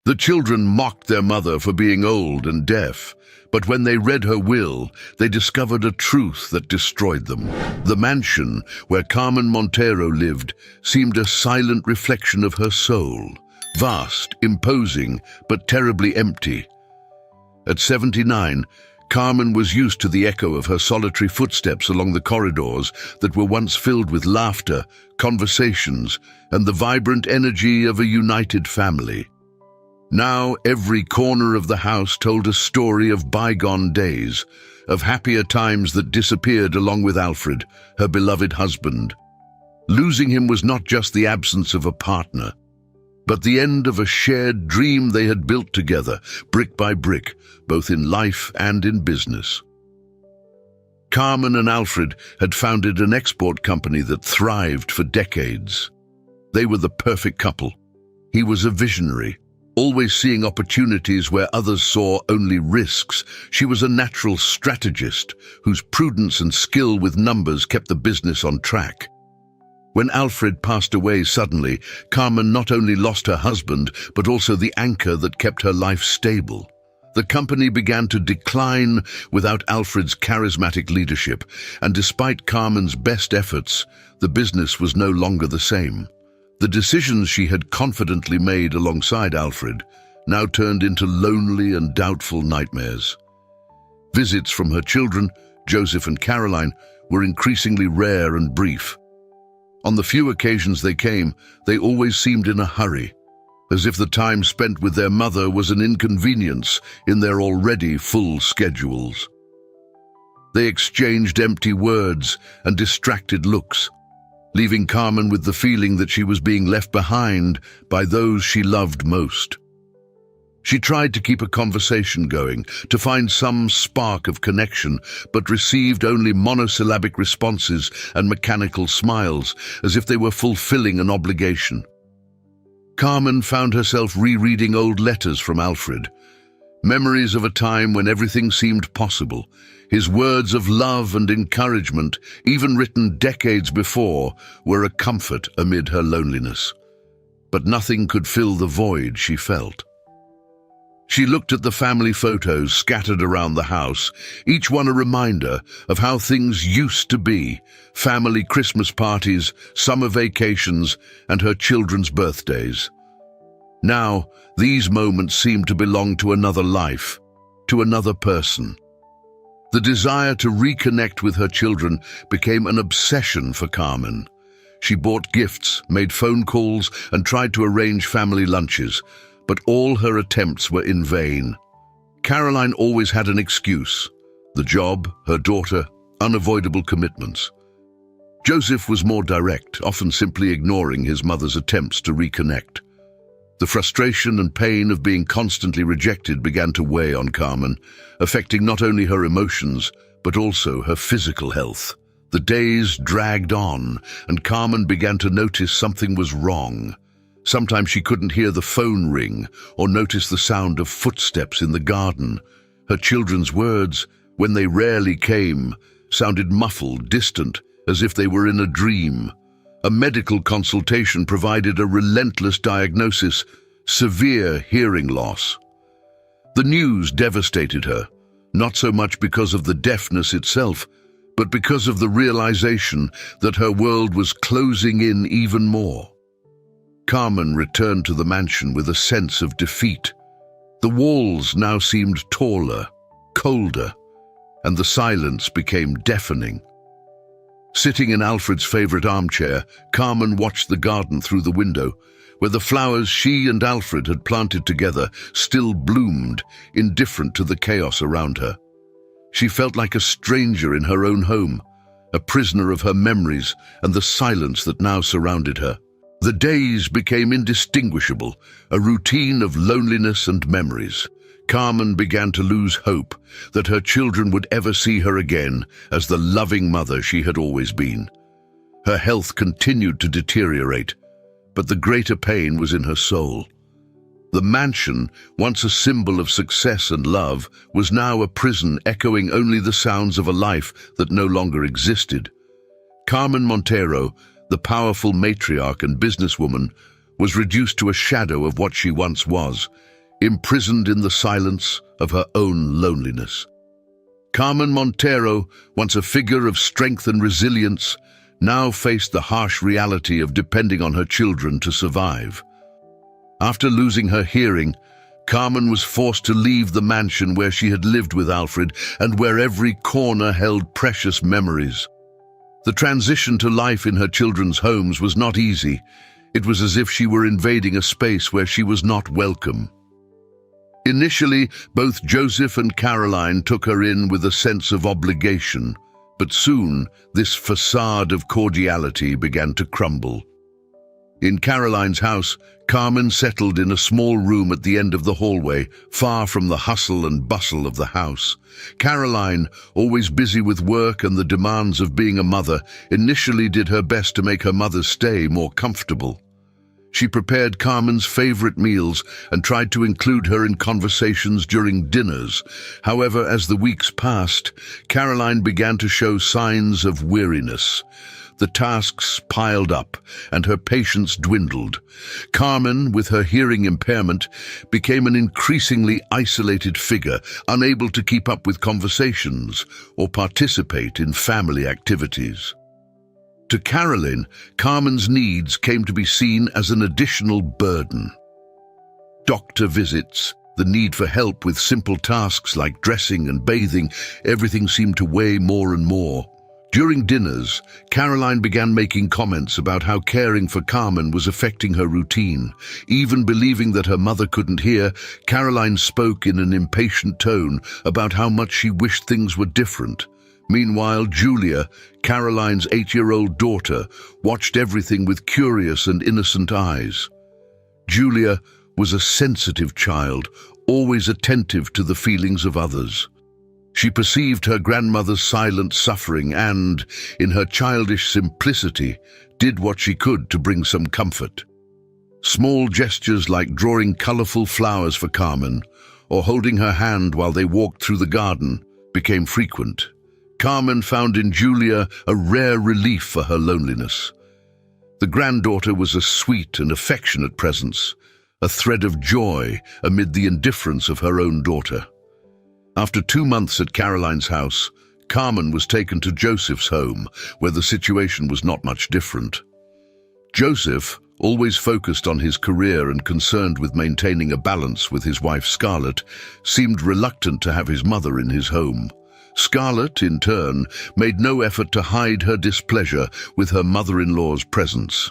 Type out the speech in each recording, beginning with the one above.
The children mocked their mother for being old and deaf, but when they read her will, they discovered a truth that destroyed them. The mansion where Carmen Montero lived seemed a silent reflection of her soul, vast, imposing, but terribly empty. At 79, Carmen was used to the echo of her solitary footsteps along the corridors that were once filled with laughter, conversations, and the vibrant energy of a united family. Now every corner of the house told a story of bygone days, of happier times that disappeared along with Alfred, her beloved husband. Losing him was not just the absence of a partner, but the end of a shared dream they had built together, brick by brick, both in life and in business. Carmen and Alfred had founded an export company that thrived for decades. They were the perfect couple. He was a visionary, always seeing opportunities where others saw only risks. She was a natural strategist whose prudence and skill with numbers kept the business on track. When Alfred passed away suddenly, Carmen not only lost her husband, but also the anchor that kept her life stable. The company began to decline without Alfred's charismatic leadership, and despite Carmen's best efforts, the business was no longer the same. The decisions she had confidently made alongside Alfred now turned into lonely and doubtful nightmares. Visits from her children, Joseph and Caroline, were increasingly rare and brief. On the few occasions they came, they always seemed in a hurry, as if the time spent with their mother was an inconvenience in their already full schedules. They exchanged empty words and distracted looks, leaving Carmen with the feeling that she was being left behind by those she loved most. She tried to keep a conversation going, to find some spark of connection, but received only monosyllabic responses and mechanical smiles, as if they were fulfilling an obligation. Carmen found herself rereading old letters from Alfred, memories of a time when everything seemed possible. His words of love and encouragement, even written decades before, were a comfort amid her loneliness. But nothing could fill the void she felt. She looked at the family photos scattered around the house, each one a reminder of how things used to be: family Christmas parties, summer vacations, and her children's birthdays. Now, these moments seemed to belong to another life, to another person. The desire to reconnect with her children became an obsession for Carmen. She bought gifts, made phone calls, and tried to arrange family lunches, but all her attempts were in vain. Caroline always had an excuse: the job, her daughter, unavoidable commitments. Joseph was more direct, often simply ignoring his mother's attempts to reconnect. The frustration and pain of being constantly rejected began to weigh on Carmen, affecting not only her emotions, but also her physical health. The days dragged on, and Carmen began to notice something was wrong. Sometimes she couldn't hear the phone ring or notice the sound of footsteps in the garden. Her children's words, when they rarely came, sounded muffled, distant, as if they were in a dream. A medical consultation provided a relentless diagnosis: severe hearing loss. The news devastated her, not so much because of the deafness itself, but because of the realization that her world was closing in even more. Carmen returned to the mansion with a sense of defeat. The walls now seemed taller, colder, and the silence became deafening. Sitting in Alfred's favorite armchair, Carmen watched the garden through the window, where the flowers she and Alfred had planted together still bloomed, indifferent to the chaos around her. She felt like a stranger in her own home, a prisoner of her memories and the silence that now surrounded her. The days became indistinguishable, a routine of loneliness and memories. Carmen began to lose hope that her children would ever see her again as the loving mother she had always been. Her health continued to deteriorate, but the greater pain was in her soul. The mansion, once a symbol of success and love, was now a prison echoing only the sounds of a life that no longer existed. Carmen Montero, the powerful matriarch and businesswoman, was reduced to a shadow of what she once was, imprisoned in the silence of her own loneliness. Carmen Montero, once a figure of strength and resilience, now faced the harsh reality of depending on her children to survive. After losing her hearing, Carmen was forced to leave the mansion where she had lived with Alfred and where every corner held precious memories. The transition to life in her children's homes was not easy. It was as if she were invading a space where she was not welcome. Initially, both Joseph and Caroline took her in with a sense of obligation, but soon this facade of cordiality began to crumble. In Caroline's house, Carmen settled in a small room at the end of the hallway, far from the hustle and bustle of the house. Caroline, always busy with work and the demands of being a mother, initially did her best to make her mother's stay more comfortable. She prepared Carmen's favorite meals and tried to include her in conversations during dinners. However, as the weeks passed, Caroline began to show signs of weariness. The tasks piled up, and her patience dwindled. Carmen, with her hearing impairment, became an increasingly isolated figure, unable to keep up with conversations or participate in family activities. To Caroline, Carmen's needs came to be seen as an additional burden. Doctor visits, the need for help with simple tasks like dressing and bathing, everything seemed to weigh more and more. During dinners, Caroline began making comments about how caring for Carmen was affecting her routine. Even believing that her mother couldn't hear, Caroline spoke in an impatient tone about how much she wished things were different. Meanwhile, Julia, Caroline's 8-year-old daughter, watched everything with curious and innocent eyes. Julia was a sensitive child, always attentive to the feelings of others. She perceived her grandmother's silent suffering and, in her childish simplicity, did what she could to bring some comfort. Small gestures like drawing colorful flowers for Carmen or holding her hand while they walked through the garden became frequent. Carmen found in Julia a rare relief for her loneliness. The granddaughter was a sweet and affectionate presence, a thread of joy amid the indifference of her own daughter. After 2 months at Caroline's house, Carmen was taken to Joseph's home, where the situation was not much different. Joseph, always focused on his career and concerned with maintaining a balance with his wife Scarlett, seemed reluctant to have his mother in his home. Scarlett, in turn, made no effort to hide her displeasure with her mother-in-law's presence.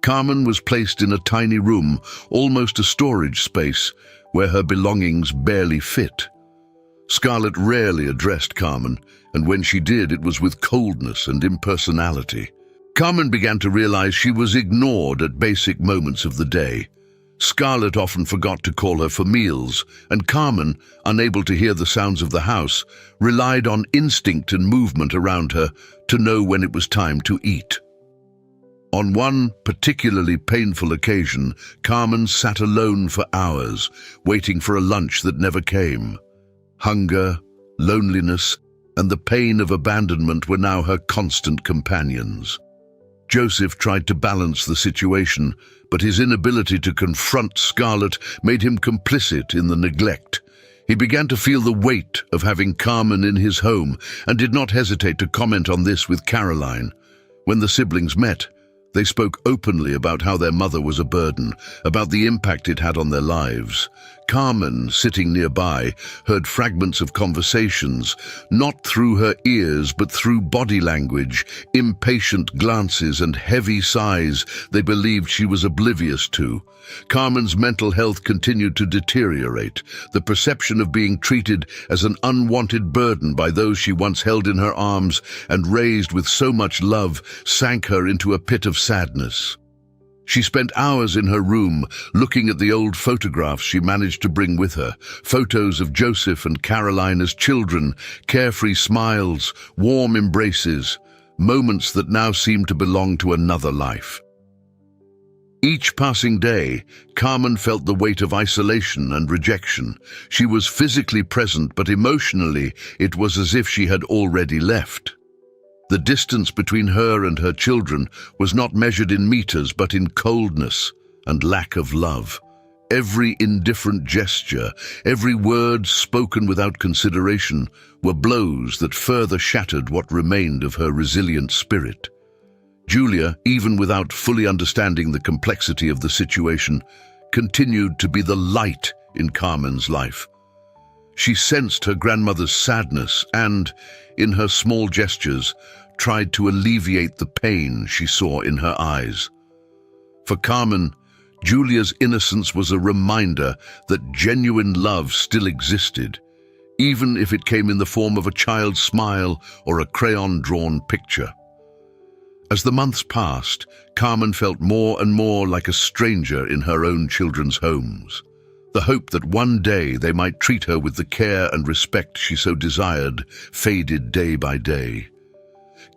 Carmen was placed in a tiny room, almost a storage space, where her belongings barely fit. Scarlett rarely addressed Carmen, and when she did, it was with coldness and impersonality. Carmen began to realize she was ignored at basic moments of the day. Scarlett often forgot to call her for meals, and Carmen, unable to hear the sounds of the house, relied on instinct and movement around her to know when it was time to eat. On one particularly painful occasion, Carmen sat alone for hours, waiting for a lunch that never came. Hunger, loneliness, and the pain of abandonment were now her constant companions. Joseph tried to balance the situation, but his inability to confront Scarlett made him complicit in the neglect. He began to feel the weight of having Carmen in his home and did not hesitate to comment on this with Caroline. When the siblings met, they spoke openly about how their mother was a burden, about the impact it had on their lives. Carmen, sitting nearby, heard fragments of conversations, not through her ears but through body language, impatient glances and heavy sighs they believed she was oblivious to. Carmen's mental health continued to deteriorate. The perception of being treated as an unwanted burden by those she once held in her arms and raised with so much love sank her into a pit of sadness. She spent hours in her room looking at the old photographs she managed to bring with her, photos of Joseph and Caroline as children, carefree smiles, warm embraces, moments that now seemed to belong to another life. Each passing day, Carmen felt the weight of isolation and rejection. She was physically present, but emotionally, it was as if she had already left. The distance between her and her children was not measured in meters but in coldness and lack of love. Every indifferent gesture, every word spoken without consideration, were blows that further shattered what remained of her resilient spirit. Julia, even without fully understanding the complexity of the situation, continued to be the light in Carmen's life. She sensed her grandmother's sadness and, in her small gestures, tried to alleviate the pain she saw in her eyes. For Carmen, Julia's innocence was a reminder that genuine love still existed, even if it came in the form of a child's smile or a crayon-drawn picture. As the months passed, Carmen felt more and more like a stranger in her own children's homes. The hope that one day they might treat her with the care and respect she so desired faded day by day.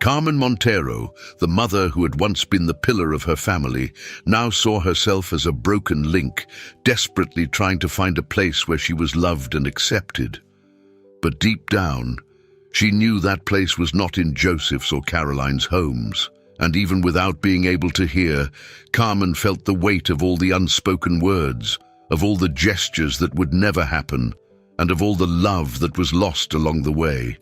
Carmen Montero, the mother who had once been the pillar of her family, now saw herself as a broken link, desperately trying to find a place where she was loved and accepted. But deep down, she knew that place was not in Joseph's or Caroline's homes, and even without being able to hear, Carmen felt the weight of all the unspoken words, of all the gestures that would never happen, and of all the love that was lost along the way.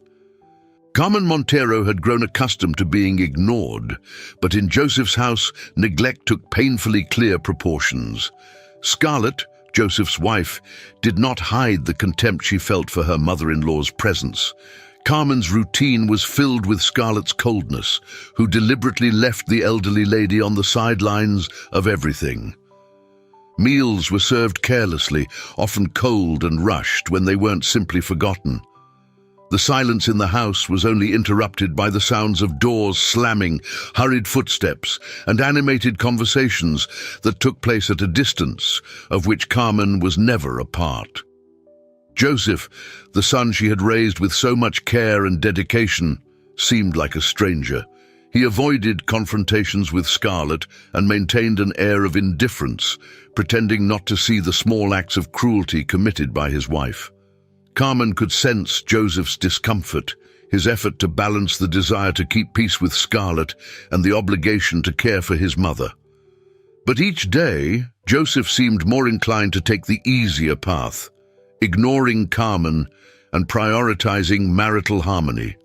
Carmen Montero had grown accustomed to being ignored, but in Joseph's house, neglect took painfully clear proportions. Scarlett, Joseph's wife, did not hide the contempt she felt for her mother-in-law's presence. Carmen's routine was filled with Scarlett's coldness, who deliberately left the elderly lady on the sidelines of everything. Meals were served carelessly, often cold and rushed when they weren't simply forgotten. The silence in the house was only interrupted by the sounds of doors slamming, hurried footsteps, and animated conversations that took place at a distance, of which Carmen was never a part. Joseph, the son she had raised with so much care and dedication, seemed like a stranger. He avoided confrontations with Scarlett and maintained an air of indifference, pretending not to see the small acts of cruelty committed by his wife. Carmen could sense Joseph's discomfort, his effort to balance the desire to keep peace with Scarlett and the obligation to care for his mother. But each day, Joseph seemed more inclined to take the easier path, ignoring Carmen and prioritizing marital harmony.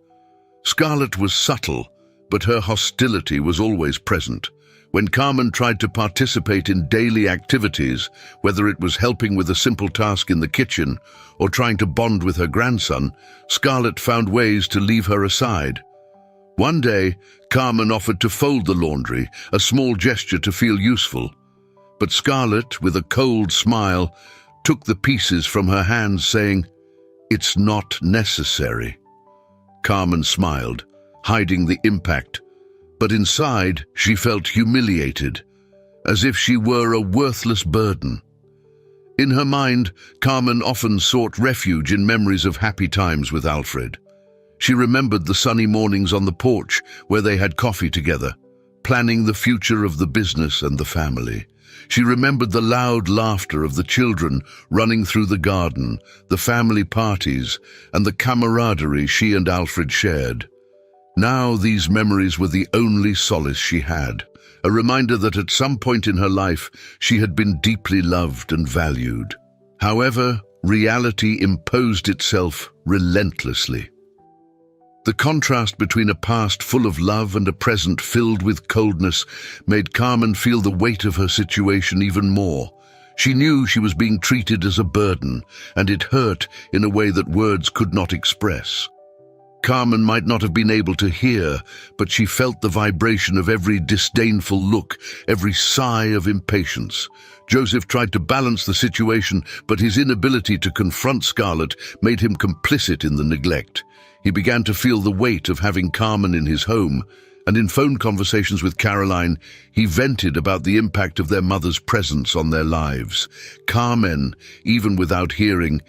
Scarlett was subtle, but her hostility was always present. When Carmen tried to participate in daily activities, whether it was helping with a simple task in the kitchen or trying to bond with her grandson, Scarlett found ways to leave her aside. One day, Carmen offered to fold the laundry, a small gesture to feel useful. But Scarlett, with a cold smile, took the pieces from her hands, saying, "It's not necessary." Carmen smiled, hiding the impact, but inside she felt humiliated, as if she were a worthless burden. In her mind, Carmen often sought refuge in memories of happy times with Alfred. She remembered the sunny mornings on the porch where they had coffee together, planning the future of the business and the family. She remembered the loud laughter of the children running through the garden, the family parties, and the camaraderie she and Alfred shared. Now these memories were the only solace she had, a reminder that at some point in her life she had been deeply loved and valued. However, reality imposed itself relentlessly. The contrast between a past full of love and a present filled with coldness made Carmen feel the weight of her situation even more. She knew she was being treated as a burden, and it hurt in a way that words could not express. Carmen might not have been able to hear, but she felt the vibration of every disdainful look, every sigh of impatience. Joseph tried to balance the situation, but his inability to confront Scarlett made him complicit in the neglect. He began to feel the weight of having Carmen in his home, and in phone conversations with Caroline, he vented about the impact of their mother's presence on their lives. Carmen, even without hearing,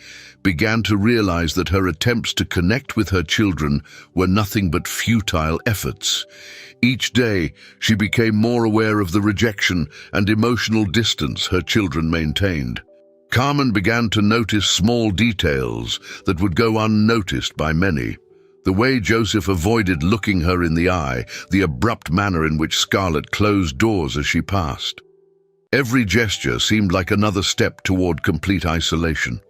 began to realize that her attempts to connect with her children were nothing but futile efforts. Each day, she became more aware of the rejection and emotional distance her children maintained. Carmen began to notice small details that would go unnoticed by many. The way Joseph avoided looking her in the eye, the abrupt manner in which Scarlett closed doors as she passed. Every gesture seemed like another step toward complete isolation.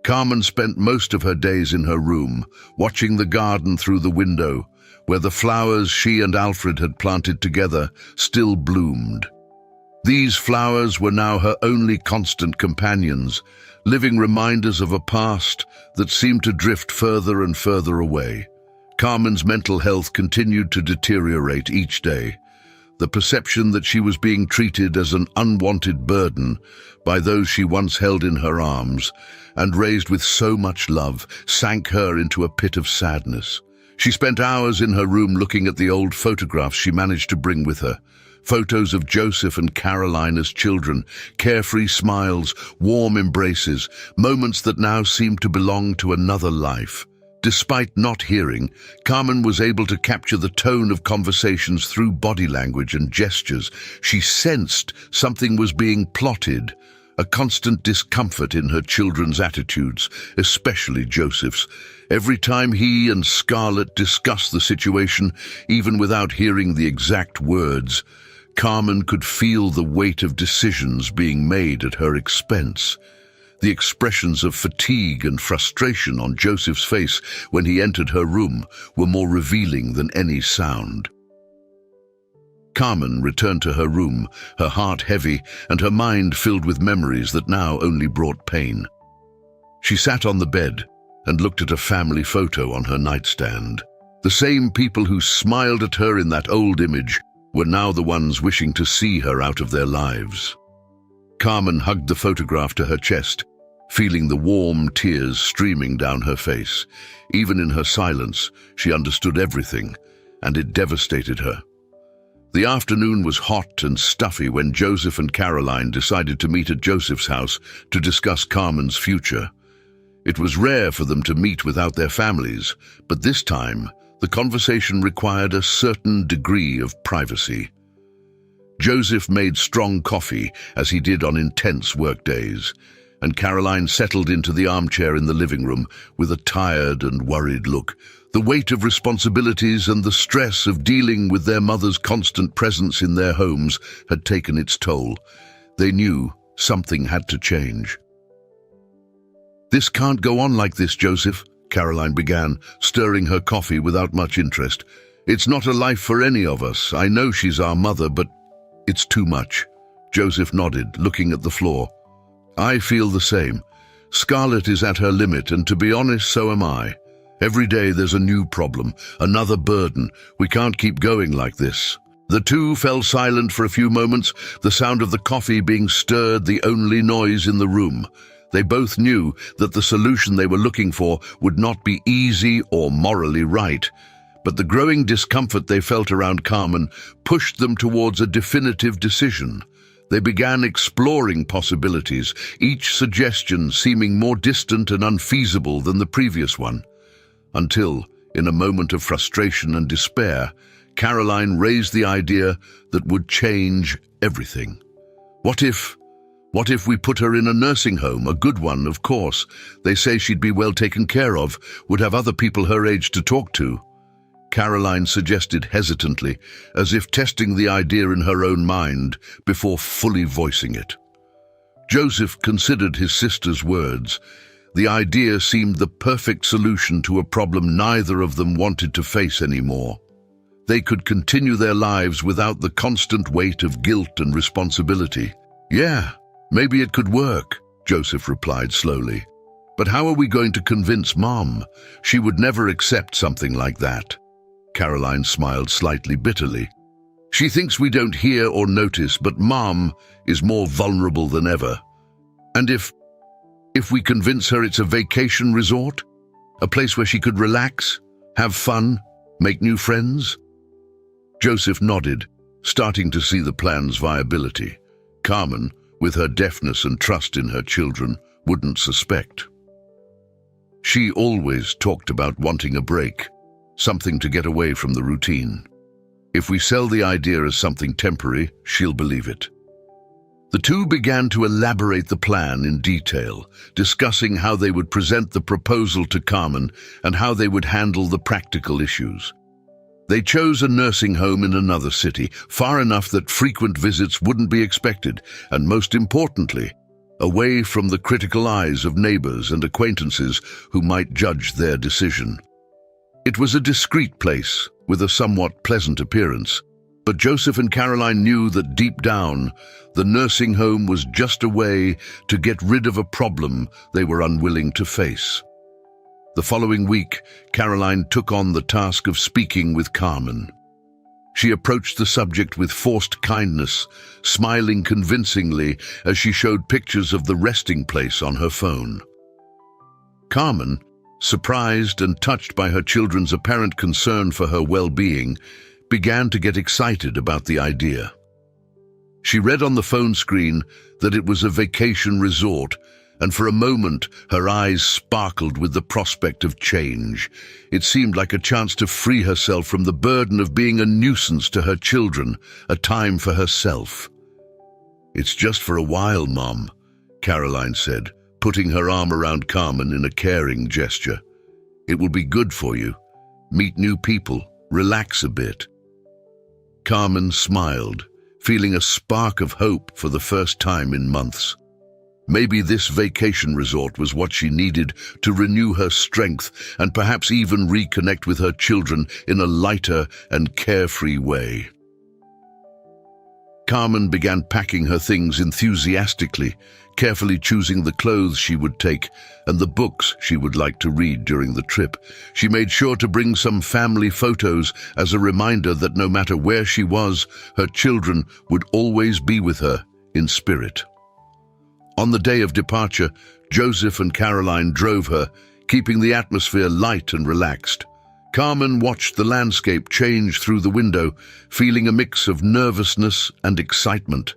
Carmen spent most of her days in her room, watching the garden through the window, where the flowers she and Alfred had planted together still bloomed. These flowers were now her only constant companions, living reminders of a past that seemed to drift further and further away. Carmen's mental health continued to deteriorate each day. The perception that she was being treated as an unwanted burden by those she once held in her arms and raised with so much love sank her into a pit of sadness. She spent hours in her room looking at the old photographs she managed to bring with her. Photos of Joseph and Caroline as children, carefree smiles, warm embraces, moments that now seemed to belong to another life. Despite not hearing, Carmen was able to capture the tone of conversations through body language and gestures. She sensed something was being plotted, a constant discomfort in her children's attitudes, especially Joseph's. Every time he and Scarlett discussed the situation, even without hearing the exact words, Carmen could feel the weight of decisions being made at her expense. The expressions of fatigue and frustration on Joseph's face when he entered her room were more revealing than any sound. Carmen returned to her room, her heart heavy and her mind filled with memories that now only brought pain. She sat on the bed and looked at a family photo on her nightstand. The same people who smiled at her in that old image were now the ones wishing to see her out of their lives. Carmen hugged the photograph to her chest, feeling the warm tears streaming down her face. Even in her silence, she understood everything, and it devastated her. The afternoon was hot and stuffy when Joseph and Caroline decided to meet at Joseph's house to discuss Carmen's future. It was rare for them to meet without their families, but this time, the conversation required a certain degree of privacy. Joseph made strong coffee, as he did on intense work days, and Caroline settled into the armchair in the living room with a tired and worried look. The weight of responsibilities and the stress of dealing with their mother's constant presence in their homes had taken its toll. They knew something had to change. "This can't go on like this, Joseph," Caroline began, stirring her coffee without much interest. "It's not a life for any of us. I know she's our mother, but it's too much." Joseph nodded, looking at the floor. "I feel the same. Scarlett is at her limit, and to be honest, so am I. Every day there's a new problem, another burden. We can't keep going like this." The two fell silent for a few moments, the sound of the coffee being stirred the only noise in the room. They both knew that the solution they were looking for would not be easy or morally right, but the growing discomfort they felt around Carmen pushed them towards a definitive decision. They began exploring possibilities, each suggestion seeming more distant and unfeasible than the previous one. Until, in a moment of frustration and despair, Caroline raised the idea that would change everything. What if we put her in a nursing home, a good one, of course? They say she'd be well taken care of, would have other people her age to talk to. Caroline suggested hesitantly, as if testing the idea in her own mind before fully voicing it. Joseph considered his sister's words. The idea seemed the perfect solution to a problem neither of them wanted to face anymore. They could continue their lives without the constant weight of guilt and responsibility. "Yeah, maybe it could work," Joseph replied slowly. "But how are we going to convince Mom? She would never accept something like that." Caroline smiled slightly bitterly. "She thinks we don't hear or notice, but Mom is more vulnerable than ever. And if we convince her it's a vacation resort, a place where she could relax, have fun, make new friends?" Joseph nodded, starting to see the plan's viability. Carmen, with her deafness and trust in her children, wouldn't suspect. She always talked about wanting a break, something to get away from the routine. If we sell the idea as something temporary, she'll believe it. The two began to elaborate the plan in detail, discussing how they would present the proposal to Carmen and how they would handle the practical issues. They chose a nursing home in another city, far enough that frequent visits wouldn't be expected, and most importantly, away from the critical eyes of neighbors and acquaintances who might judge their decision. It was a discreet place, with a somewhat pleasant appearance, but Joseph and Caroline knew that deep down, the nursing home was just a way to get rid of a problem they were unwilling to face. The following week, Caroline took on the task of speaking with Carmen. She approached the subject with forced kindness, smiling convincingly as she showed pictures of the resting place on her phone. Carmen, surprised and touched by her children's apparent concern for her well-being, began to get excited about the idea. She read on the phone screen that it was a vacation resort, and for a moment her eyes sparkled with the prospect of change. It seemed like a chance to free herself from the burden of being a nuisance to her children, a time for herself. "It's just for a while, Mom," Caroline said, putting her arm around Carmen in a caring gesture. "It will be good for you. Meet new people, relax a bit." Carmen smiled, feeling a spark of hope for the first time in months. Maybe this vacation resort was what she needed to renew her strength and perhaps even reconnect with her children in a lighter and carefree way. Carmen began packing her things enthusiastically, carefully choosing the clothes she would take and the books she would like to read during the trip. She made sure to bring some family photos as a reminder that no matter where she was, her children would always be with her in spirit. On the day of departure, Joseph and Caroline drove her, keeping the atmosphere light and relaxed. Carmen watched the landscape change through the window, feeling a mix of nervousness and excitement.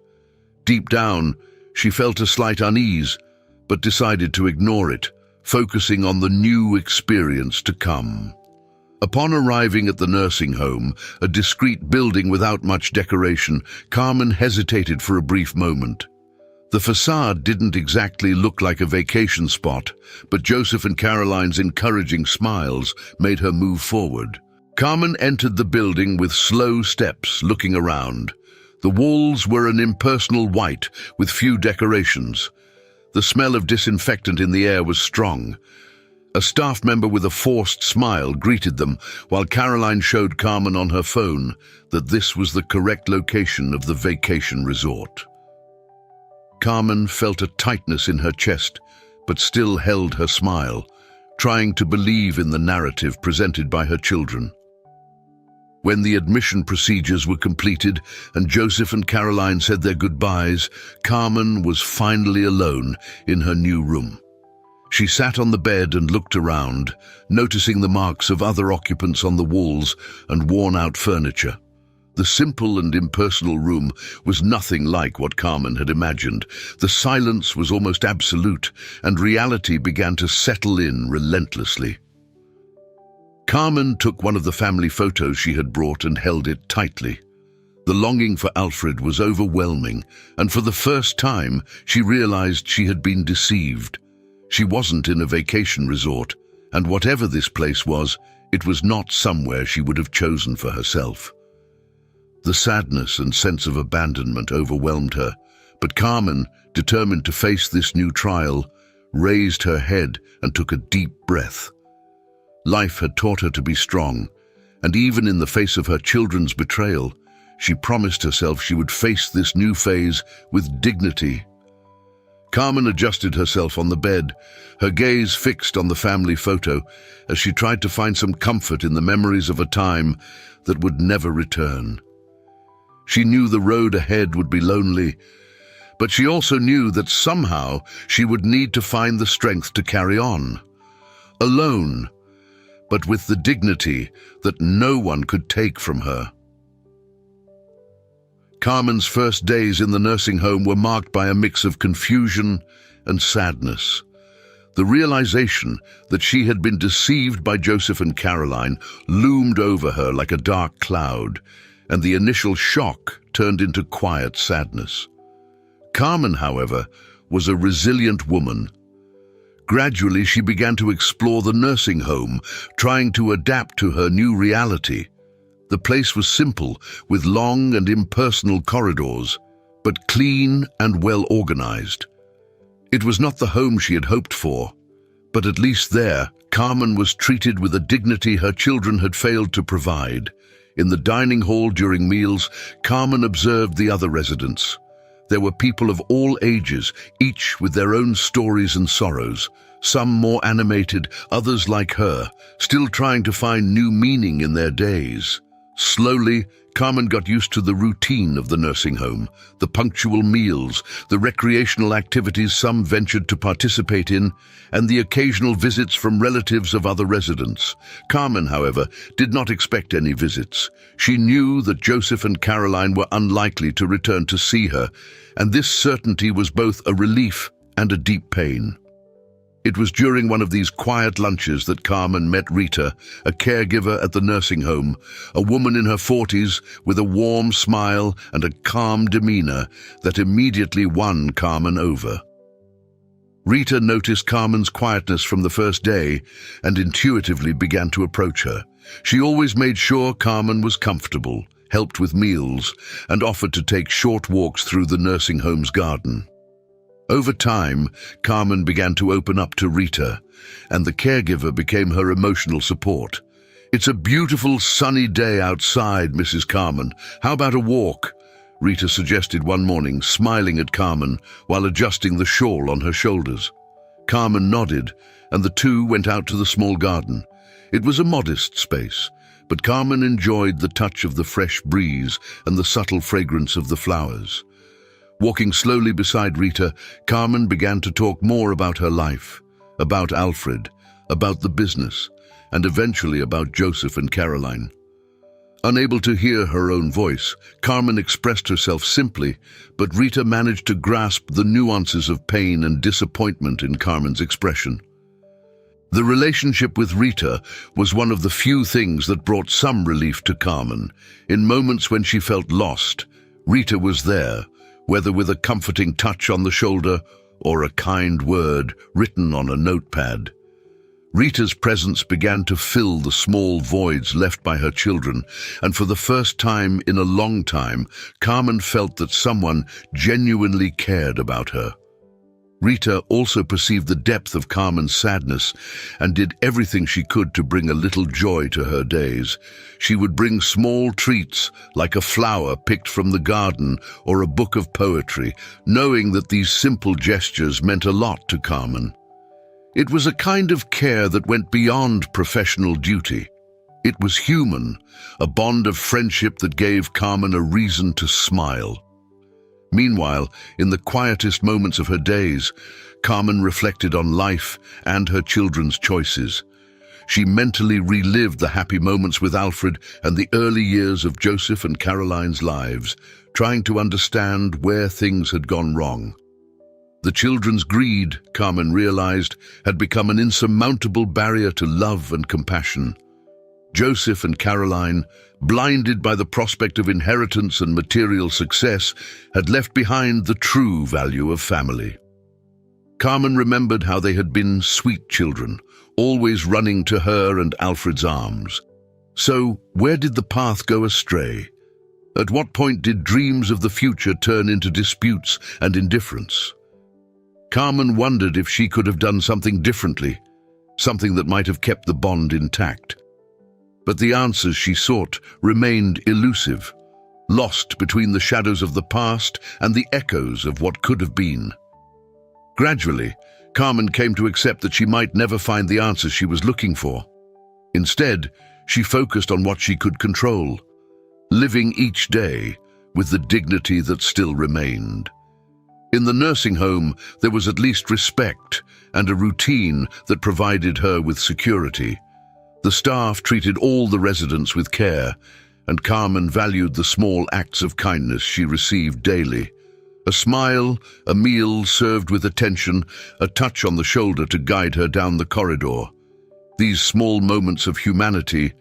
Deep down, she felt a slight unease, but decided to ignore it, focusing on the new experience to come. Upon arriving at the nursing home, a discreet building without much decoration, Carmen hesitated for a brief moment. The facade didn't exactly look like a vacation spot, but Joseph and Caroline's encouraging smiles made her move forward. Carmen entered the building with slow steps, looking around. The walls were an impersonal white, with few decorations. The smell of disinfectant in the air was strong. A staff member with a forced smile greeted them, while Caroline showed Carmen on her phone that this was the correct location of the vacation resort. Carmen felt a tightness in her chest, but still held her smile, trying to believe in the narrative presented by her children. When the admission procedures were completed and Joseph and Caroline said their goodbyes, Carmen was finally alone in her new room. She sat on the bed and looked around, noticing the marks of other occupants on the walls and worn-out furniture. The simple and impersonal room was nothing like what Carmen had imagined. The silence was almost absolute, and reality began to settle in relentlessly. Carmen took one of the family photos she had brought and held it tightly. The longing for Alfred was overwhelming, and for the first time, she realized she had been deceived. She wasn't in a vacation resort, and whatever this place was, it was not somewhere she would have chosen for herself. The sadness and sense of abandonment overwhelmed her, but Carmen, determined to face this new trial, raised her head and took a deep breath. Life had taught her to be strong, and even in the face of her children's betrayal, she promised herself she would face this new phase with dignity. Carmen adjusted herself on the bed, her gaze fixed on the family photo as she tried to find some comfort in the memories of a time that would never return. She knew the road ahead would be lonely, but she also knew that somehow she would need to find the strength to carry on. Alone, but with the dignity that no one could take from her. Carmen's first days in the nursing home were marked by a mix of confusion and sadness. The realization that she had been deceived by Joseph and Caroline loomed over her like a dark cloud, and the initial shock turned into quiet sadness. Carmen, however, was a resilient woman. Gradually, she began to explore the nursing home, trying to adapt to her new reality. The place was simple, with long and impersonal corridors, but clean and well organized. It was not the home she had hoped for, but at least there, Carmen was treated with a dignity her children had failed to provide. In the dining hall during meals, Carmen observed the other residents. There were people of all ages, each with their own stories and sorrows, some more animated, others like her, still trying to find new meaning in their days. Slowly, Carmen got used to the routine of the nursing home, the punctual meals, the recreational activities some ventured to participate in, and the occasional visits from relatives of other residents. Carmen, however, did not expect any visits. She knew that Joseph and Caroline were unlikely to return to see her, and this certainty was both a relief and a deep pain. It was during one of these quiet lunches that Carmen met Rita, a caregiver at the nursing home, a woman in her 40s with a warm smile and a calm demeanor that immediately won Carmen over. Rita noticed Carmen's quietness from the first day and intuitively began to approach her. She always made sure Carmen was comfortable, helped with meals, and offered to take short walks through the nursing home's garden. Over time, Carmen began to open up to Rita, and the caregiver became her emotional support. "It's a beautiful sunny day outside, Mrs. Carmen. How about a walk?" Rita suggested one morning, smiling at Carmen while adjusting the shawl on her shoulders. Carmen nodded, and the two went out to the small garden. It was a modest space, but Carmen enjoyed the touch of the fresh breeze and the subtle fragrance of the flowers. Walking slowly beside Rita, Carmen began to talk more about her life, about Alfred, about the business, and eventually about Joseph and Caroline. Unable to hear her own voice, Carmen expressed herself simply, but Rita managed to grasp the nuances of pain and disappointment in Carmen's expression. The relationship with Rita was one of the few things that brought some relief to Carmen. In moments when she felt lost, Rita was there, whether with a comforting touch on the shoulder or a kind word written on a notepad. Rita's presence began to fill the small voids left by her children, and for the first time in a long time, Carmen felt that someone genuinely cared about her. Rita also perceived the depth of Carmen's sadness and did everything she could to bring a little joy to her days. She would bring small treats like a flower picked from the garden or a book of poetry, knowing that these simple gestures meant a lot to Carmen. It was a kind of care that went beyond professional duty. It was human, a bond of friendship that gave Carmen a reason to smile. Meanwhile, in the quietest moments of her days, Carmen reflected on life and her children's choices. She mentally relived the happy moments with Alfred and the early years of Joseph and Caroline's lives, trying to understand where things had gone wrong. The children's greed, Carmen realized, had become an insurmountable barrier to love and compassion. Joseph and Caroline, blinded by the prospect of inheritance and material success, had left behind the true value of family. Carmen remembered how they had been sweet children, always running to her and Alfred's arms. So, where did the path go astray? At what point did dreams of the future turn into disputes and indifference? Carmen wondered if she could have done something differently, something that might have kept the bond intact. But the answers she sought remained elusive, lost between the shadows of the past and the echoes of what could have been. Gradually, Carmen came to accept that she might never find the answers she was looking for. Instead, she focused on what she could control, living each day with the dignity that still remained. In the nursing home, there was at least respect and a routine that provided her with security. The staff treated all the residents with care, and Carmen valued the small acts of kindness she received daily. A smile, a meal served with attention, a touch on the shoulder to guide her down the corridor. These small moments of humanity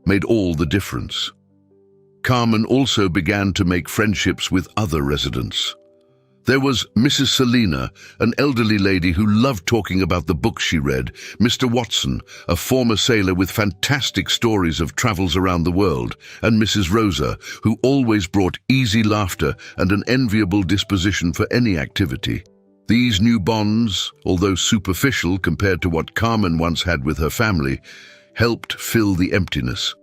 made all the difference. Carmen also began to make friendships with other residents. There was Mrs. Selina, an elderly lady who loved talking about the books she read, Mr. Watson, a former sailor with fantastic stories of travels around the world, and Mrs. Rosa, who always brought easy laughter and an enviable disposition for any activity. These new bonds, although superficial compared to what Carmen once had with her family, helped fill the emptiness.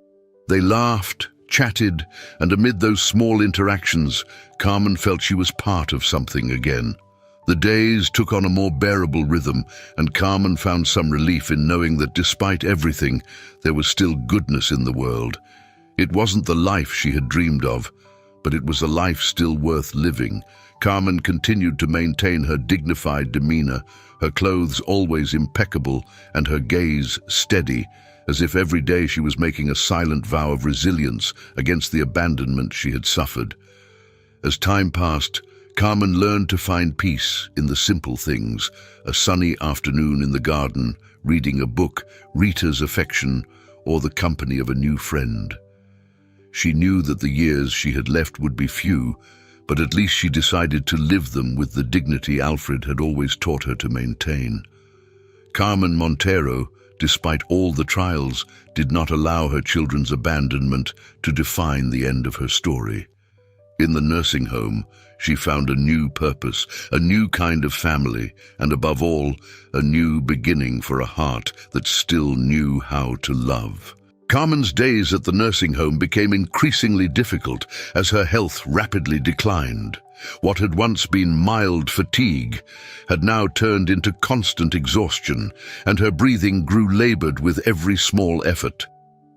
They laughed, chatted, and amid those small interactions, Carmen felt she was part of something again. The days took on a more bearable rhythm, and Carmen found some relief in knowing that despite everything, there was still goodness in the world. It wasn't the life she had dreamed of, but it was a life still worth living. Carmen continued to maintain her dignified demeanor, her clothes always impeccable and her gaze steady, as if every day she was making a silent vow of resilience against the abandonment she had suffered. As time passed, Carmen learned to find peace in the simple things: a sunny afternoon in the garden, reading a book, Rita's affection, or the company of a new friend. She knew that the years she had left would be few, but at least she decided to live them with the dignity Alfred had always taught her to maintain. Carmen Montero, despite all the trials, did not allow her children's abandonment to define the end of her story. In the nursing home, she found a new purpose, a new kind of family, and above all, a new beginning for a heart that still knew how to love. Carmen's days at the nursing home became increasingly difficult as her health rapidly declined. What had once been mild fatigue had now turned into constant exhaustion, and her breathing grew labored with every small effort.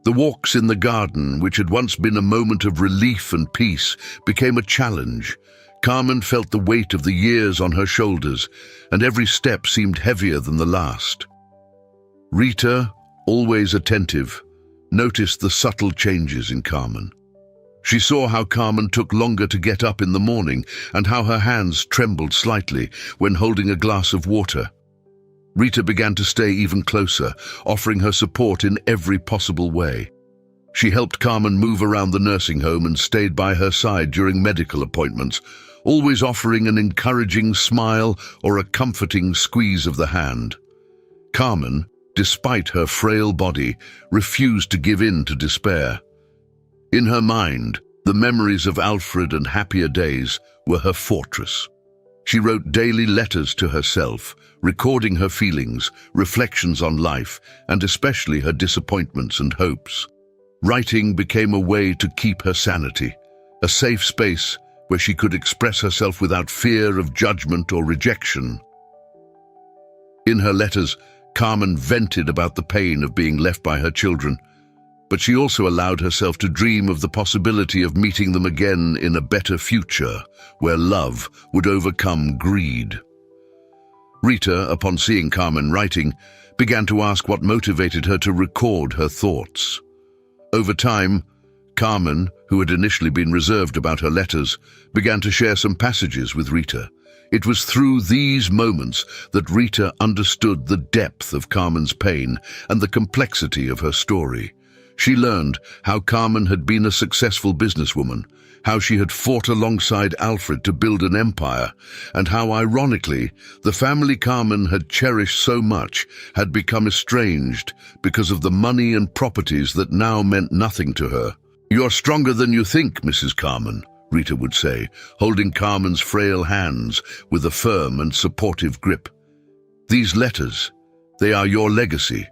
The walks in the garden, which had once been a moment of relief and peace, became a challenge. Carmen felt the weight of the years on her shoulders, and every step seemed heavier than the last. Rita, always attentive, noticed the subtle changes in Carmen. She saw how Carmen took longer to get up in the morning and how her hands trembled slightly when holding a glass of water. Rita began to stay even closer, offering her support in every possible way. She helped Carmen move around the nursing home and stayed by her side during medical appointments, always offering an encouraging smile or a comforting squeeze of the hand. Carmen, despite her frail body, refused to give in to despair. In her mind, the memories of Alfred and happier days were her fortress. She wrote daily letters to herself, recording her feelings, reflections on life, and especially her disappointments and hopes. Writing became a way to keep her sanity, a safe space where she could express herself without fear of judgment or rejection. In her letters, Carmen vented about the pain of being left by her children, but she also allowed herself to dream of the possibility of meeting them again in a better future, where love would overcome greed. Rita, upon seeing Carmen writing, began to ask what motivated her to record her thoughts. Over time, Carmen, who had initially been reserved about her letters, began to share some passages with Rita. It was through these moments that Rita understood the depth of Carmen's pain and the complexity of her story. She learned how Carmen had been a successful businesswoman, how she had fought alongside Alfred to build an empire, and how, ironically, the family Carmen had cherished so much had become estranged because of the money and properties that now meant nothing to her. "You're stronger than you think, Mrs. Carmen," Rita would say, holding Carmen's frail hands with a firm and supportive grip. "These letters, they are your legacy.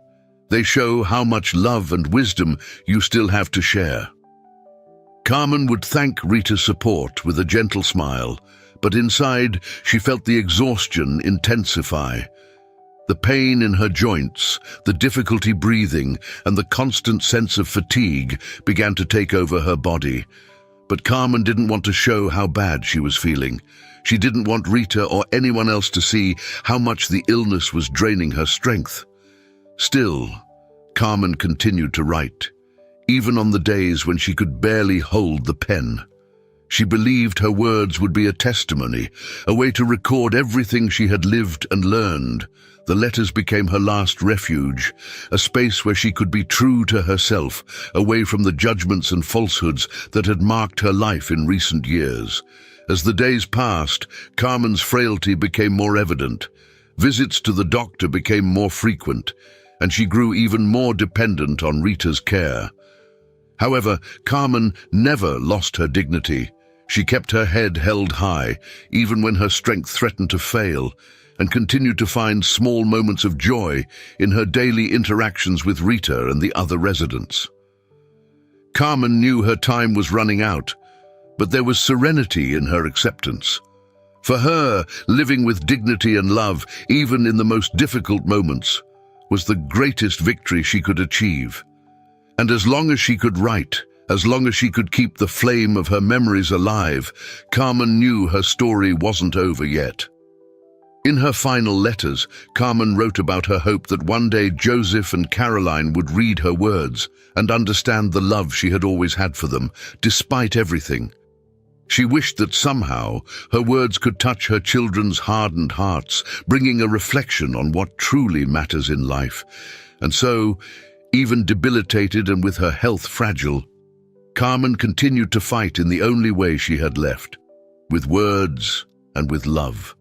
They show how much love and wisdom you still have to share." Carmen would thank Rita's support with a gentle smile, but inside she felt the exhaustion intensify. The pain in her joints, the difficulty breathing, and the constant sense of fatigue began to take over her body. But Carmen didn't want to show how bad she was feeling. She didn't want Rita or anyone else to see how much the illness was draining her strength. Still, Carmen continued to write, even on the days when she could barely hold the pen. She believed her words would be a testimony, a way to record everything she had lived and learned. The letters became her last refuge, a space where she could be true to herself, away from the judgments and falsehoods that had marked her life in recent years. As the days passed, Carmen's frailty became more evident. Visits to the doctor became more frequent, and she grew even more dependent on Rita's care. However, Carmen never lost her dignity. She kept her head held high, even when her strength threatened to fail, and continued to find small moments of joy in her daily interactions with Rita and the other residents. Carmen knew her time was running out, but there was serenity in her acceptance. For her, living with dignity and love, even in the most difficult moments, was the greatest victory she could achieve. And as long as she could write, as long as she could keep the flame of her memories alive, Carmen knew her story wasn't over yet. In her final letters, Carmen wrote about her hope that one day Joseph and Caroline would read her words and understand the love she had always had for them, despite everything. She wished that somehow her words could touch her children's hardened hearts, bringing a reflection on what truly matters in life. And so, even debilitated and with her health fragile, Carmen continued to fight in the only way she had left, with words and with love.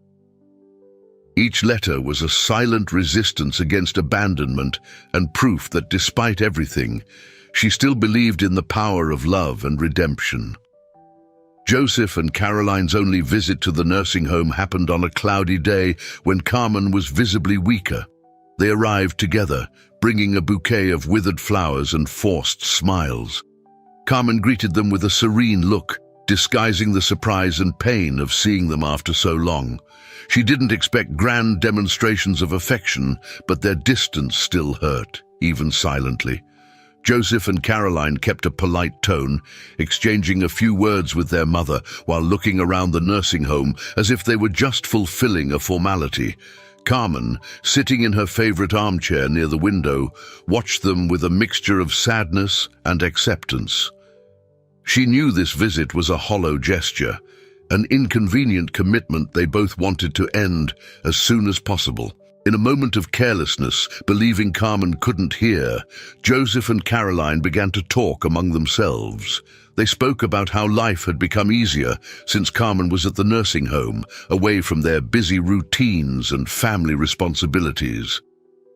Each letter was a silent resistance against abandonment and proof that despite everything, she still believed in the power of love and redemption. Joseph and Caroline's only visit to the nursing home happened on a cloudy day when Carmen was visibly weaker. They arrived together, bringing a bouquet of withered flowers and forced smiles. Carmen greeted them with a serene look, disguising the surprise and pain of seeing them after so long. She didn't expect grand demonstrations of affection, but their distance still hurt, even silently. Joseph and Caroline kept a polite tone, exchanging a few words with their mother while looking around the nursing home as if they were just fulfilling a formality. Carmen, sitting in her favorite armchair near the window, watched them with a mixture of sadness and acceptance. She knew this visit was a hollow gesture, an inconvenient commitment they both wanted to end as soon as possible. In a moment of carelessness, believing Carmen couldn't hear, Joseph and Caroline began to talk among themselves. They spoke about how life had become easier since Carmen was at the nursing home, away from their busy routines and family responsibilities.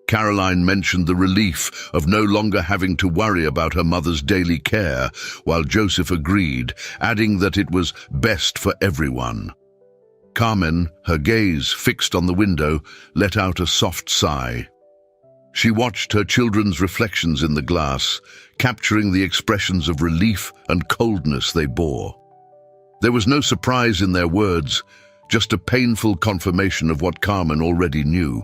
Caroline mentioned the relief of no longer having to worry about her mother's daily care, while Joseph agreed, adding that it was best for everyone. Carmen, her gaze fixed on the window, let out a soft sigh. She watched her children's reflections in the glass, capturing the expressions of relief and coldness they bore. There was no surprise in their words, just a painful confirmation of what Carmen already knew.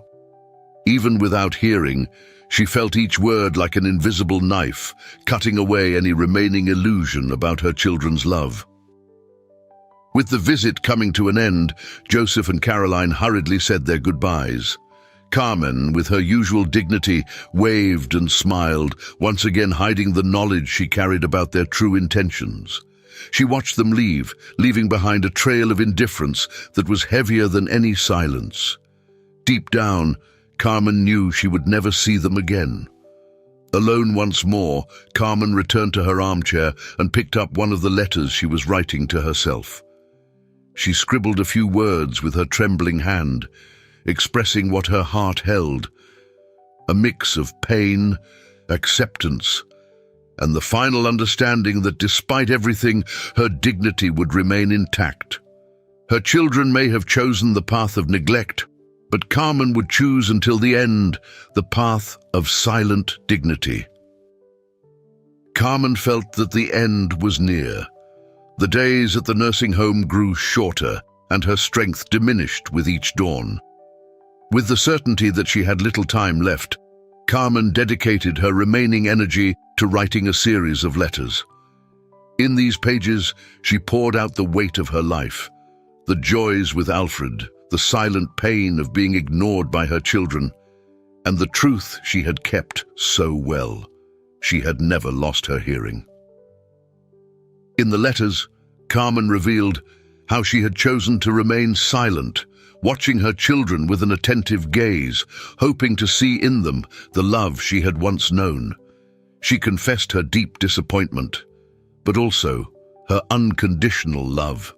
Even without hearing, she felt each word like an invisible knife, cutting away any remaining illusion about her children's love. With the visit coming to an end, Joseph and Caroline hurriedly said their goodbyes. Carmen, with her usual dignity, waved and smiled, once again hiding the knowledge she carried about their true intentions. She watched them leave, leaving behind a trail of indifference that was heavier than any silence. Deep down, Carmen knew she would never see them again. Alone once more, Carmen returned to her armchair and picked up one of the letters she was writing to herself. She scribbled a few words with her trembling hand, expressing what her heart held, a mix of pain, acceptance, and the final understanding that despite everything, her dignity would remain intact. Her children may have chosen the path of neglect, but Carmen would choose until the end the path of silent dignity. Carmen felt that the end was near. The days at the nursing home grew shorter, and her strength diminished with each dawn. With the certainty that she had little time left, Carmen dedicated her remaining energy to writing a series of letters. In these pages, she poured out the weight of her life, the joys with Alfred, the silent pain of being ignored by her children, and the truth she had kept so well. She had never lost her hearing. In the letters, Carmen revealed how she had chosen to remain silent, watching her children with an attentive gaze, hoping to see in them the love she had once known. She confessed her deep disappointment, but also her unconditional love.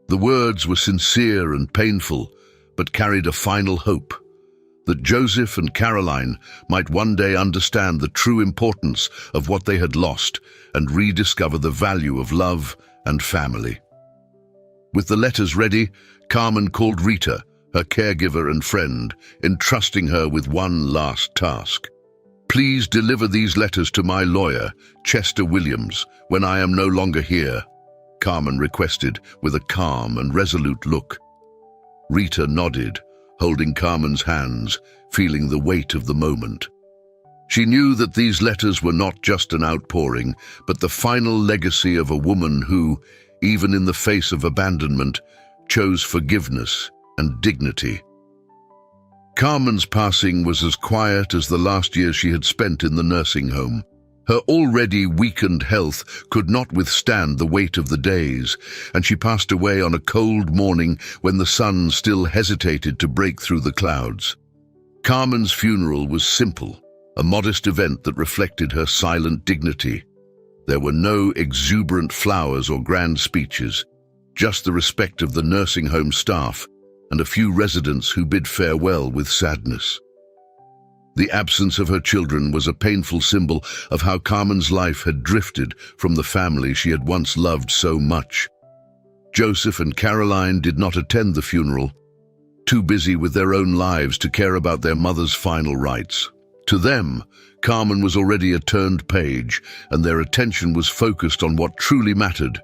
The words were sincere and painful, but carried a final hope, that Joseph and Caroline might one day understand the true importance of what they had lost and rediscover the value of love and family. With the letters ready, Carmen called Rita, her caregiver and friend, entrusting her with one last task. "Please deliver these letters to my lawyer, Chester Williams, when I am no longer here," Carmen requested with a calm and resolute look. Rita nodded, holding Carmen's hands, feeling the weight of the moment. She knew that these letters were not just an outpouring, but the final legacy of a woman who, even in the face of abandonment, chose forgiveness and dignity. Carmen's passing was as quiet as the last year she had spent in the nursing home. Her already weakened health could not withstand the weight of the days, and she passed away on a cold morning when the sun still hesitated to break through the clouds. Carmen's funeral was simple, a modest event that reflected her silent dignity. There were no exuberant flowers or grand speeches, just the respect of the nursing home staff and a few residents who bid farewell with sadness. The absence of her children was a painful symbol of how Carmen's life had drifted from the family she had once loved so much. Joseph and Caroline did not attend the funeral, too busy with their own lives to care about their mother's final rites. To them, Carmen was already a turned page, and their attention was focused on what truly mattered,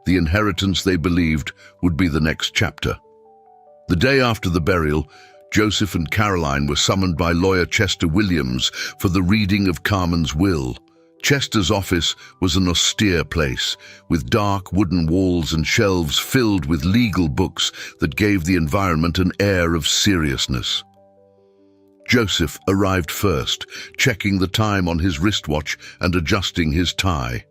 the inheritance they believed would be the next chapter. The day after the burial, Joseph and Caroline were summoned by lawyer Chester Williams for the reading of Carmen's will. Chester's office was an austere place, with dark wooden walls and shelves filled with legal books that gave the environment an air of seriousness. Joseph arrived first, checking the time on his wristwatch and adjusting his tie.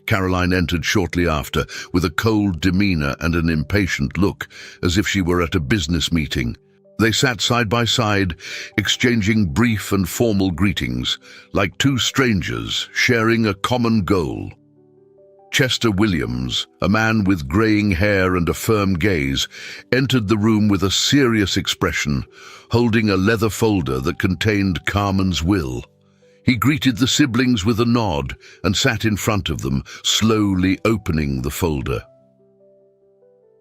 Caroline entered shortly after, with a cold demeanor and an impatient look, as if she were at a business meeting. They sat side by side, exchanging brief and formal greetings, like two strangers sharing a common goal. Chester Williams, a man with graying hair and a firm gaze, entered the room with a serious expression, holding a leather folder that contained Carmen's will. He greeted the siblings with a nod and sat in front of them, slowly opening the folder.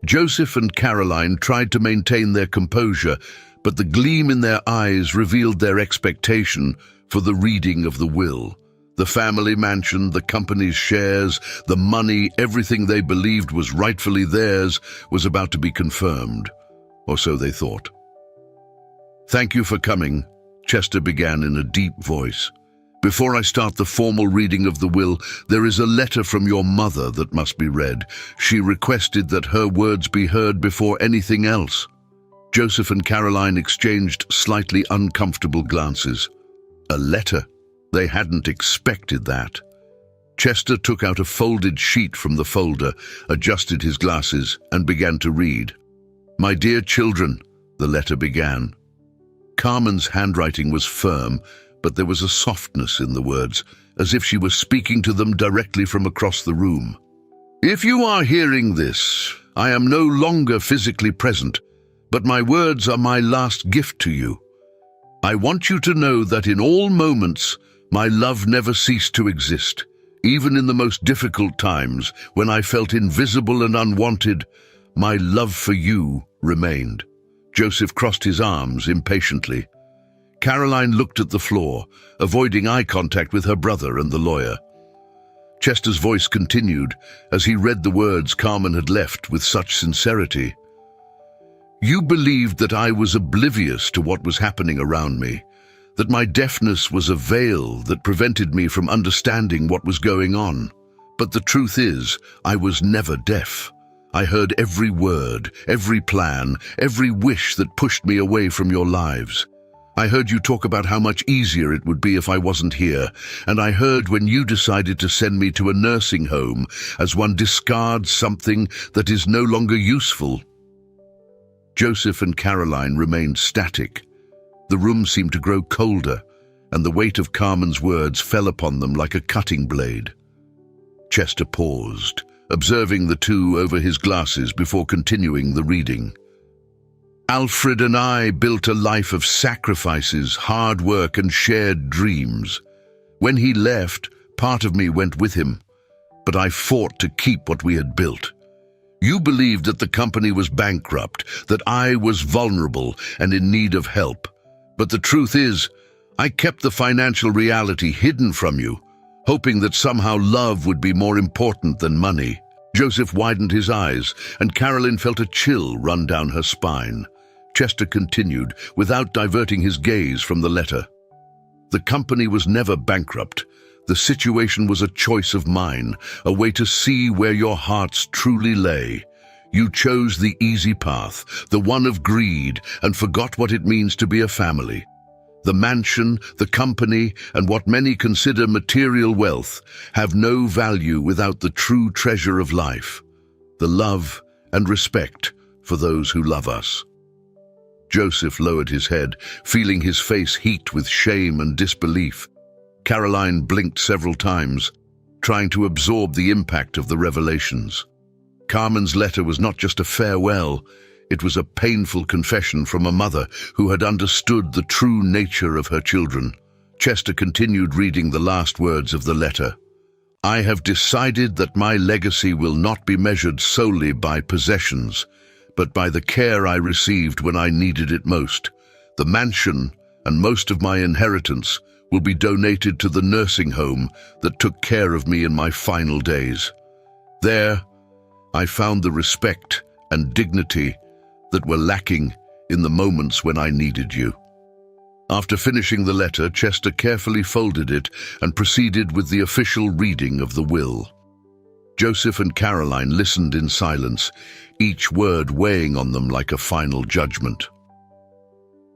Joseph and Caroline tried to maintain their composure, but the gleam in their eyes revealed their expectation for the reading of the will. The family mansion, the company's shares, the money, everything they believed was rightfully theirs, was about to be confirmed, or so they thought. "Thank you for coming," Chester began in a deep voice. "Before I start the formal reading of the will, there is a letter from your mother that must be read. She requested that her words be heard before anything else." Joseph and Caroline exchanged slightly uncomfortable glances. A letter? They hadn't expected that. Chester took out a folded sheet from the folder, adjusted his glasses, and began to read. "My dear children," the letter began. Carmen's handwriting was firm, but there was a softness in the words, as if she was speaking to them directly from across the room. "If you are hearing this, I am no longer physically present, but my words are my last gift to you. I want you to know that in all moments, my love never ceased to exist. Even in the most difficult times, when I felt invisible and unwanted, my love for you remained." Joseph crossed his arms impatiently. Caroline looked at the floor, avoiding eye contact with her brother and the lawyer. Chester's voice continued as he read the words Carmen had left with such sincerity. "You believed that I was oblivious to what was happening around me, that my deafness was a veil that prevented me from understanding what was going on. But the truth is, I was never deaf. I heard every word, every plan, every wish that pushed me away from your lives. I heard you talk about how much easier it would be if I wasn't here, and I heard when you decided to send me to a nursing home as one discards something that is no longer useful." Joseph and Caroline remained static. The room seemed to grow colder, and the weight of Carmen's words fell upon them like a cutting blade. Chester paused, observing the two over his glasses before continuing the reading. Alfred and I built a life of sacrifices, hard work, and shared dreams. When he left, part of me went with him, but I fought to keep what we had built. You believed that the company was bankrupt, that I was vulnerable and in need of help. But the truth is, I kept the financial reality hidden from you, hoping that somehow love would be more important than money. Joseph widened his eyes, and Caroline felt a chill run down her spine. Chester continued, without diverting his gaze from the letter. The company was never bankrupt. The situation was a choice of mine, a way to see where your hearts truly lay. You chose the easy path, the one of greed, and forgot what it means to be a family. The mansion, the company, and what many consider material wealth have no value without the true treasure of life, the love and respect for those who love us. Joseph lowered his head, feeling his face heat with shame and disbelief. Caroline blinked several times, trying to absorb the impact of the revelations. Carmen's letter was not just a farewell, it was a painful confession from a mother who had understood the true nature of her children. Chester continued reading the last words of the letter. I have decided that my legacy will not be measured solely by possessions, but by the care I received when I needed it most. The mansion and most of my inheritance will be donated to the nursing home that took care of me in my final days. There, I found the respect and dignity that were lacking in the moments when I needed you. After finishing the letter, Chester carefully folded it and proceeded with the official reading of the will. Joseph and Caroline listened in silence, each word weighing on them like a final judgment.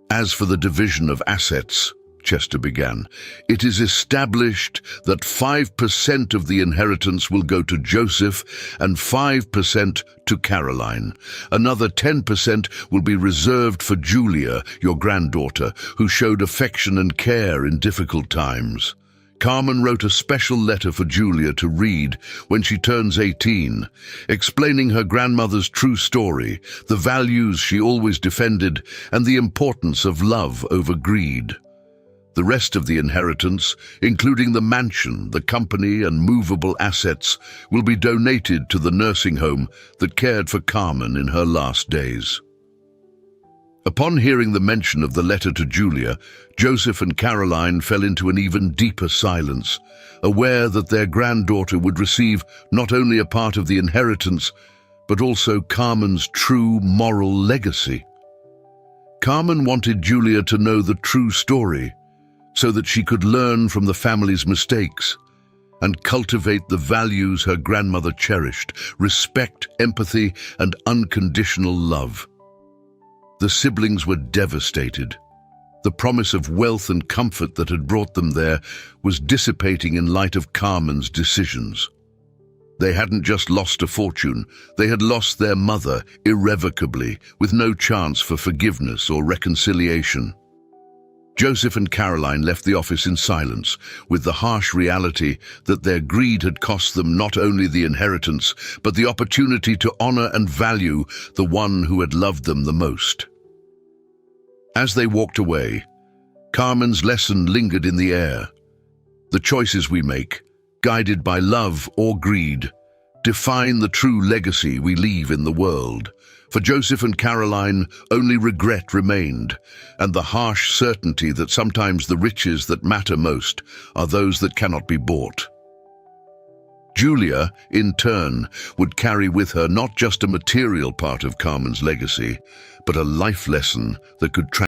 As for the division of assets, Chester began, it is established that 5% of the inheritance will go to Joseph and 5% to Caroline. Another 10% will be reserved for Julia, your granddaughter, who showed affection and care in difficult times. Carmen wrote a special letter for Julia to read when she turns 18, explaining her grandmother's true story, the values she always defended, and the importance of love over greed. The rest of the inheritance, including the mansion, the company, and movable assets, will be donated to the nursing home that cared for Carmen in her last days. Upon hearing the mention of the letter to Julia, Joseph and Caroline fell into an even deeper silence, aware that their granddaughter would receive not only a part of the inheritance, but also Carmen's true moral legacy. Carmen wanted Julia to know the true story, so that she could learn from the family's mistakes and cultivate the values her grandmother cherished: respect, empathy, and unconditional love. The siblings were devastated. The promise of wealth and comfort that had brought them there was dissipating in light of Carmen's decisions. They hadn't just lost a fortune, they had lost their mother irrevocably, with no chance for forgiveness or reconciliation. Joseph and Caroline left the office in silence, with the harsh reality that their greed had cost them not only the inheritance, but the opportunity to honor and value the one who had loved them the most. As they walked away, Carmen's lesson lingered in the air. The choices we make, guided by love or greed, define the true legacy we leave in the world. For Joseph and Caroline, only regret remained, and the harsh certainty that sometimes the riches that matter most are those that cannot be bought. Julia, in turn, would carry with her not just a material part of Carmen's legacy, but a life lesson that could